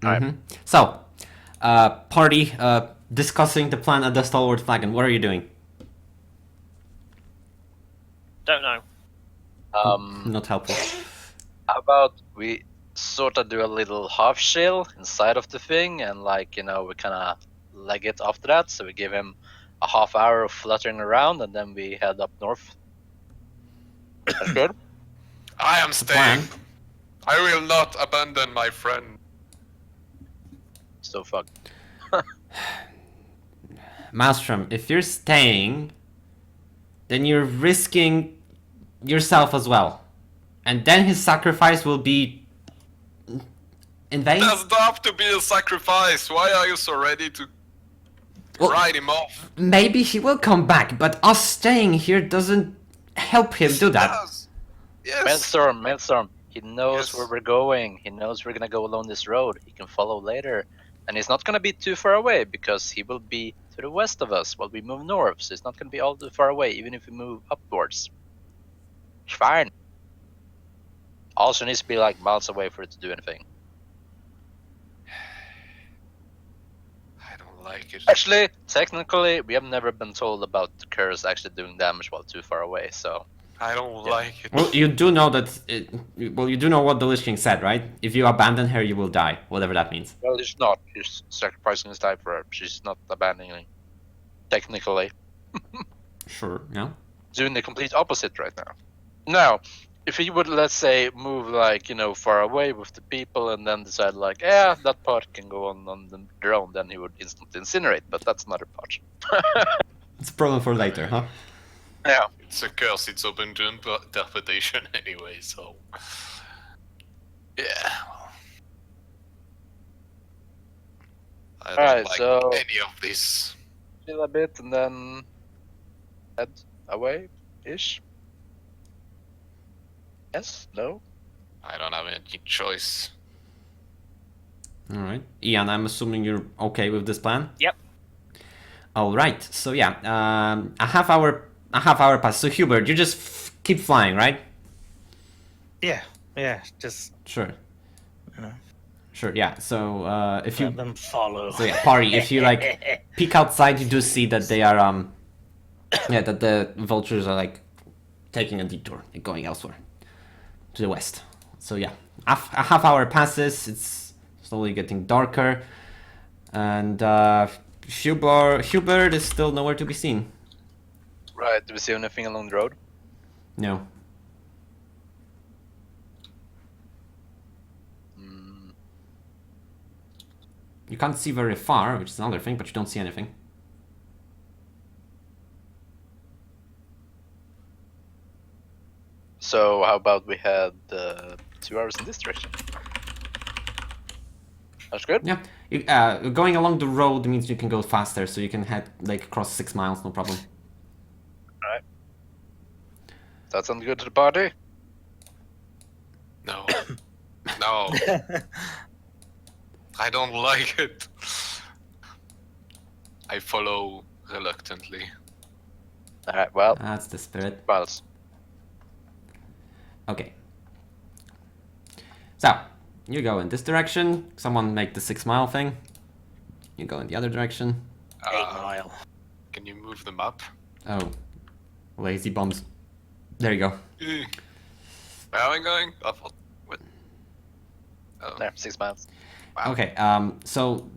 Mm-hmm. So, party, discussing the plan at the Stalwart Flagon. What are you doing? Don't know. Not helpful. How about we sort of do a little half shill inside of the thing, and like we kind of leg it after that. So we give him a half hour of fluttering around, and then we head up north. That's good. I am Plan. staying. I will not abandon my friend. So fuck. Maelstrom, if you're staying, then you're risking yourself as well. And then his sacrifice will be in vain? Doesn't have to be a sacrifice. Why are you so ready to Well, ride him off? maybe he will come back, but us staying here doesn't help him do that. Yes. Yes. Maelstrom. He knows Yes. where we're going. He knows we're gonna go along this road. He can follow later. And he's not gonna be too far away because he will be to the west of us while we move north. So it's not gonna be all too far away, even if we move upwards. It's fine. Also needs to be like miles away for it to do anything. I don't like it. Actually, technically, we have never been told about the curse actually doing damage while too far away, so... I don't like it. Well, you do know that. You do know what the Lich King said, right? If you abandon her, you will die, whatever that means. Well, he's not. He's sacrificing his life for her. She's not abandoning. Technically. Sure, yeah. Doing the complete opposite right now. Now, if he would, let's say, move like, far away with the people and then decide like, yeah, that part can go on their own, then he would instantly incinerate, but that's another part. It's a problem for later, huh? Yeah. It's a curse. It's open to interpretation anyway. So, yeah. Well, I don't Alright, like so- any of this. Chill a bit and then head away-ish. Yes? No? I don't have any choice. All right, Ian. I'm assuming you're okay with this plan. Yep. All right. So yeah, a half hour pass. So Hubert, you just keep flying, right? Yeah, just Sure. you know, Sure. Yeah. So if you let them follow. So yeah, party. If you like peek outside, you do see that they are yeah, that the vultures are like taking a detour, like going elsewhere to the west. So yeah, a half hour passes. It's slowly getting darker, and Hubert is still nowhere to be seen. Right, do we see anything along the road? No. Mm, You can't see very far, which is another thing, but you don't see anything. so how about we head 2 hours in this direction? That's good? Yeah, you, going along the road means you can go faster, so you can head like across 6 miles, no problem. Alright. That sounds good to the party? No. No. I don't like it. I follow reluctantly. Alright, well, That's the spirit. miles. Okay. So, you go in this direction. Someone make the 6 mile thing. You go in the other direction. 8 mile. Can you move them up? Oh, lazy bums. There you go. Where am I going? I thought. What? Oh. There, 6 miles. Wow. Okay, so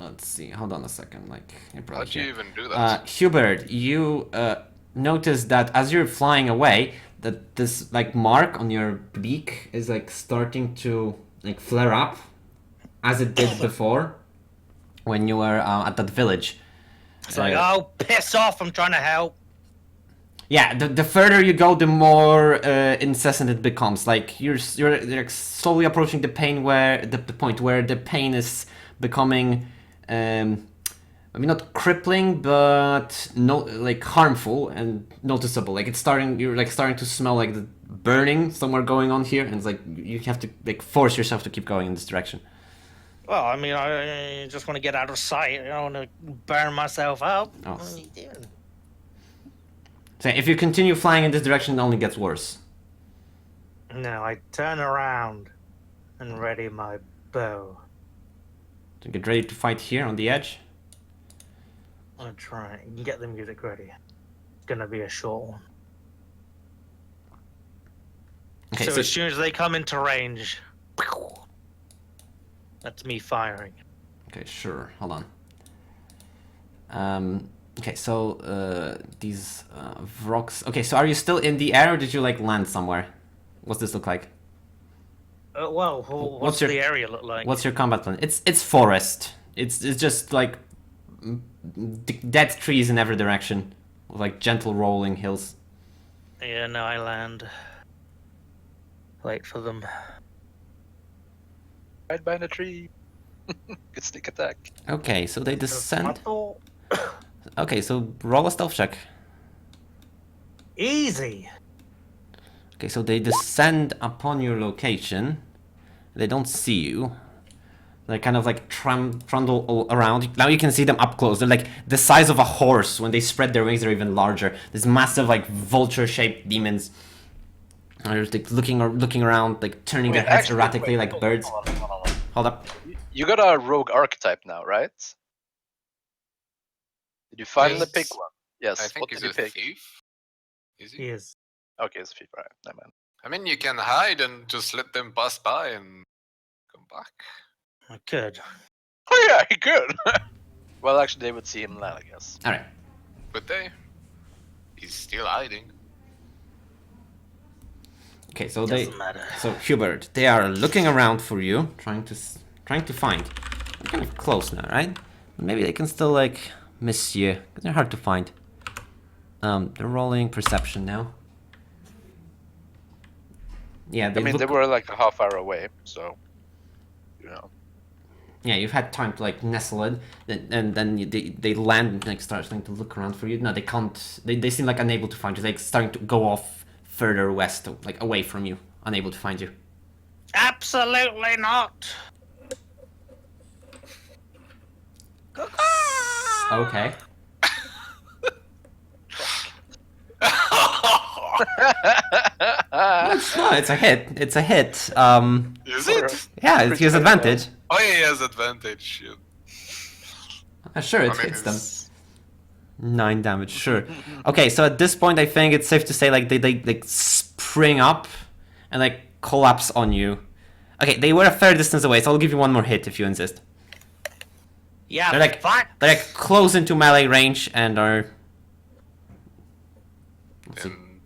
let's see. Hold on a second. Like, you probably How'd you can't. even do that? Hubert, you notice that as you're flying away, that this like mark on your beak is like starting to like flare up, as it did before, when you were at that village. It's like, oh, piss off! I'm trying to help. Yeah, the further you go, the more incessant it becomes. Like you're like slowly approaching the pain where the point where the pain is becoming, I mean not crippling, but no like harmful and noticeable. Like it's starting, you're like starting to smell like the burning somewhere going on here, and it's like you have to like force yourself to keep going in this direction. Well, I mean, I just want to get out of sight. I don't want to burn myself up. Oh. What are you doing? So if you continue flying in this direction, it only gets worse. No, I turn around and ready my bow. So get ready to fight here on the edge. I'm gonna try and get the music ready. It's gonna be a short one. Okay, so so as soon as they come into range, that's me firing. okay, sure. Hold on. Okay, so these rocks. Okay, so are you still in the air, or did you like land somewhere? What's this look like? Well, what's your- the area look like? What's your combat plan? It's forest. It's just like dead trees in every direction, with like gentle rolling hills. Yeah, no, I land. Wait for them. Right behind a tree. Good sneak attack. Okay, so they That's descend. my thought. Okay, so roll a stealth check. Easy. Okay, so they descend upon your location. They don't see you. They kind of like trundle all around. Now you can see them up close. They're like the size of a horse. When they spread their wings, they're even larger. These massive, like vulture-shaped demons. They're just like looking around, like turning their heads erratically like birds. Hold up. You got a rogue archetype now, right? Did you finally Yes. pick one? Yes. I What think did he's you a pick? thief. Is he? Yes. Okay, it's a thief. Right. Never mind. I mean, you can hide and just let them pass by and come back. I could. Oh yeah, he could. Well, actually, they would see him land, I guess. All right. But he's still hiding. Okay, so Doesn't matter. So Hubert, they are looking around for you, trying to find. They're kind of close now, right? Maybe they can still like miss you, 'cause they're hard to find. They're rolling perception now. Yeah, I mean, they were like a half hour away, so you know. Yeah, you've had time to like nestle in, and then they land and like start starting to look around for you. No, they can't. They seem like unable to find you. Like starting to go off further west, like away from you, unable to find you. Absolutely not. Okay. No, it's a hit. It's a hit. Is it? Yeah, it's his advantage. Oh, yeah, he has advantage. Shit. Sure, it I mean, hits them. it's- 9 damage, sure. Okay, so at this point, I think it's safe to say like they like spring up and like collapse on you. Okay, they were a fair distance away, so I'll give you one more hit if you insist. Yeah, They're like fuck. they're like close into melee range and are. Let's see. and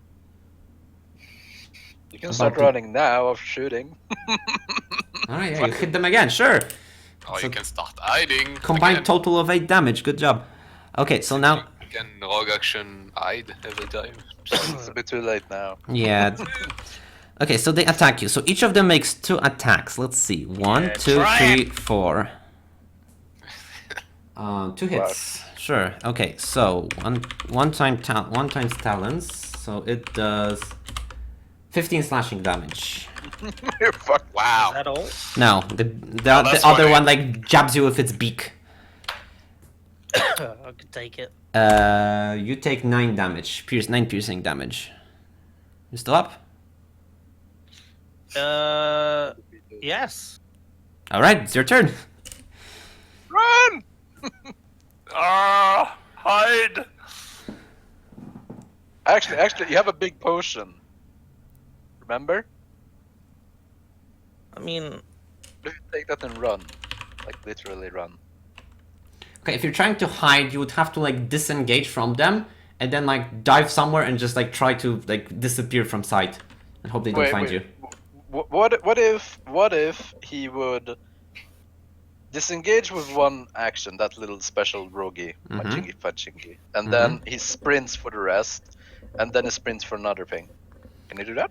You can start running now of shooting. All right, yeah, you hit them again, sure. oh, So- you can start hiding. Combined again. total of 8 damage. Good job. Okay, so now You can rogue action hide every time. It's a bit too late now. yeah. Okay, so they attack you. So each of them makes 2 attacks. Let's see. 1, Yeah, 2, try 3, 4. 2 hits. Sure. Okay, so one times talons. So it does 15 slashing damage. You're fucked. Is Wow. that all? No, the that's other fine. one like jabs you with its beak. I could take it. You take 9 damage. 9 piercing damage. You still up? Yes. All right, it's your turn. Run! Ah, hide. Actually, you have a big potion. Remember? I mean, If you take that and run, like literally run. Okay, if you're trying to hide, you would have to like disengage from them and then like dive somewhere and just like try to like disappear from sight and hope they don't find you. What if he would disengage with one action, that little special rogi, Mhm. Pachingi, and then he sprints for the rest, and then he sprints for another thing. Can you do that?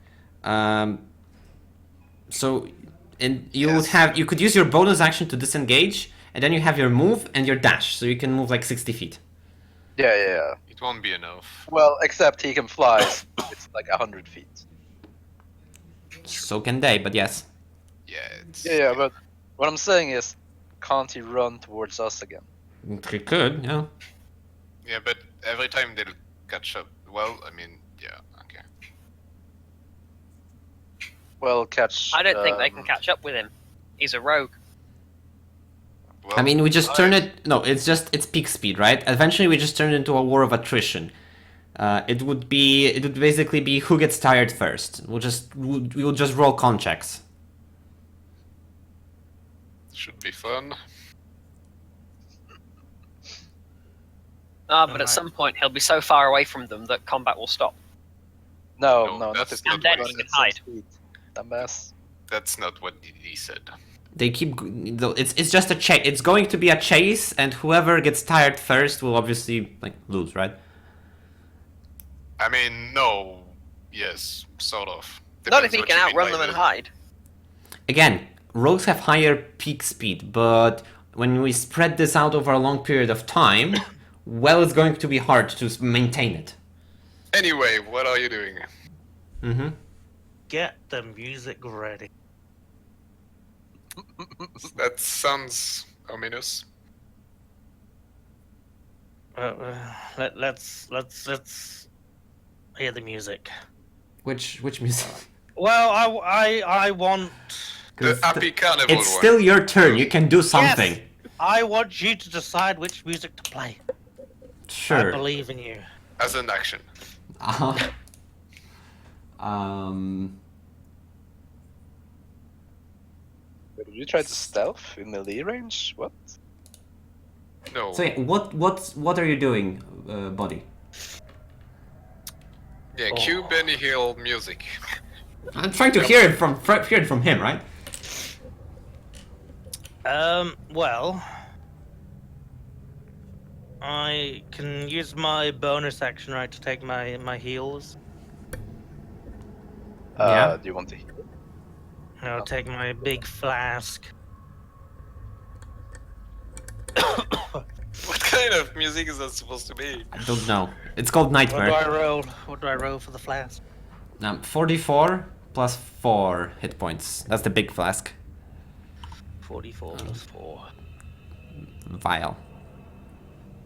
So you could use your bonus action to disengage, and then you have your move and your dash, so you can move like 60 feet. Yeah. It won't be enough. Well, except he can fly. It's like 100 feet. So can they, but yes. Yeah. It's, Yeah, but what I'm saying is, can't he run towards us again? He could, yeah. Yeah, but every time they'll catch up. Well, I mean, yeah. Okay. Well, catch. I don't think they can catch up with him. He's a rogue. Well, I mean, we just turn it. No, it's peak speed, right? Eventually, we just turn it into a war of attrition. It would basically be who gets tired first. We'll just roll con checks. Should be fun. But Alright. at some point he'll be so far away from them that combat will stop. No, No, not that's if not And then you're he running can at some hide. speed. Dumbass. That's not what D.D.D said. They keep. It's just a chase. It's going to be a chase, and whoever gets tired first will obviously lose, right? I mean, no. Yes, sort of. Not if Depends he what can you mean outrun by them and the- hide. Again, rogues have higher peak speed, but when we spread this out over a long period of time, well, it's going to be hard to maintain it. Anyway, what are you doing? Mm-hmm. Get the music ready. That sounds ominous. Let's hear the music. Which music? Well, I want. The 'Cause happy carnival it's one. still your turn. You can do something. Yes, I want you to decide which music to play. I Sure. believe in you. As an action. Um. Did you try to stealth in melee range? What? No. So yeah, what are you doing, buddy? Yeah, cue Benny Hill music. I'm trying to hear it from him, right? Well, I can use my bonus action, right, to take my heals. Yeah. Do you want to heal? I'll take my big flask. What kind of music is that supposed to be? I don't know. It's called What do Nightmare. I roll? What do I roll for the flask? 44 plus 4 hit points. That's the big flask. 44 plus 4. Vial.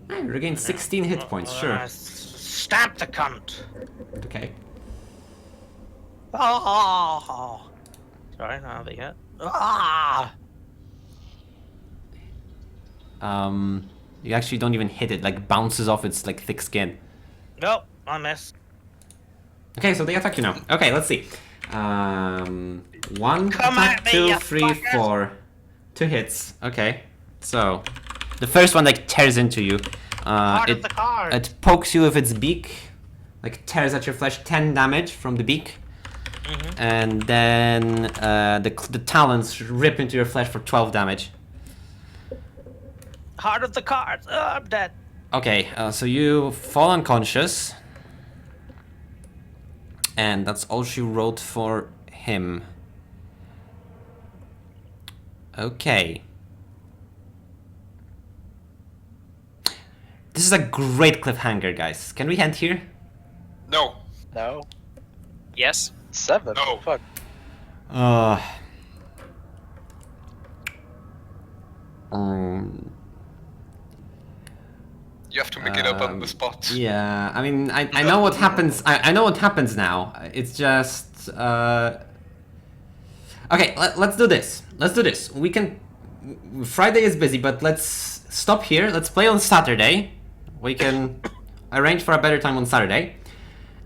Regain 16 hit points, sure. Stab the cunt! Okay. Oh! Sorry, not there yet. Ah! You actually don't even hit it, like bounces off its thick skin. Nope, I missed. Okay, so they attack you now. Okay, let's see. One Come attack, at me, 2, you 3, fuckers. 4. 2 hits. Okay. So the first one tears into you. Part of the card. It pokes you with its beak, tears at your flesh, 10 damage from the beak. And then the talons rip into your flesh for 12 damage. Heart of the cards. Oh, I'm dead. Okay, so you fall unconscious. And that's all she wrote for him. Okay. This is a great cliffhanger, guys. Can we end here? No. No. Yes. 7? No. Fuck. You have to make it up on the spot. Yeah, I mean, I know what happens. I know what happens now. It's just. Okay, let's do this. Let's do this. We can. Friday is busy, but let's stop here. Let's play on Saturday. We can arrange for a better time on Saturday.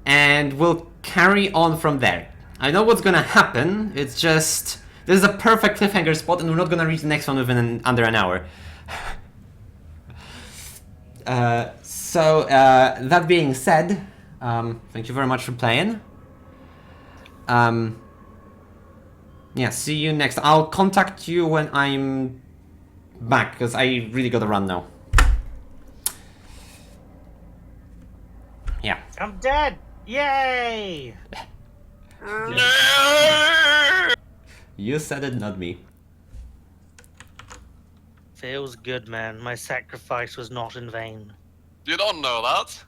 And we'll carry on from there. I know what's gonna happen. It's just. This is a perfect cliffhanger spot, and we're not gonna reach the next one within under an hour. So that being said, thank you very much for playing. Yeah, see you next. I'll contact you when I'm back, because I really gotta run now. Yeah. I'm dead. Yay! You said it, not me. Feels good, man. My sacrifice was not in vain. You don't know that.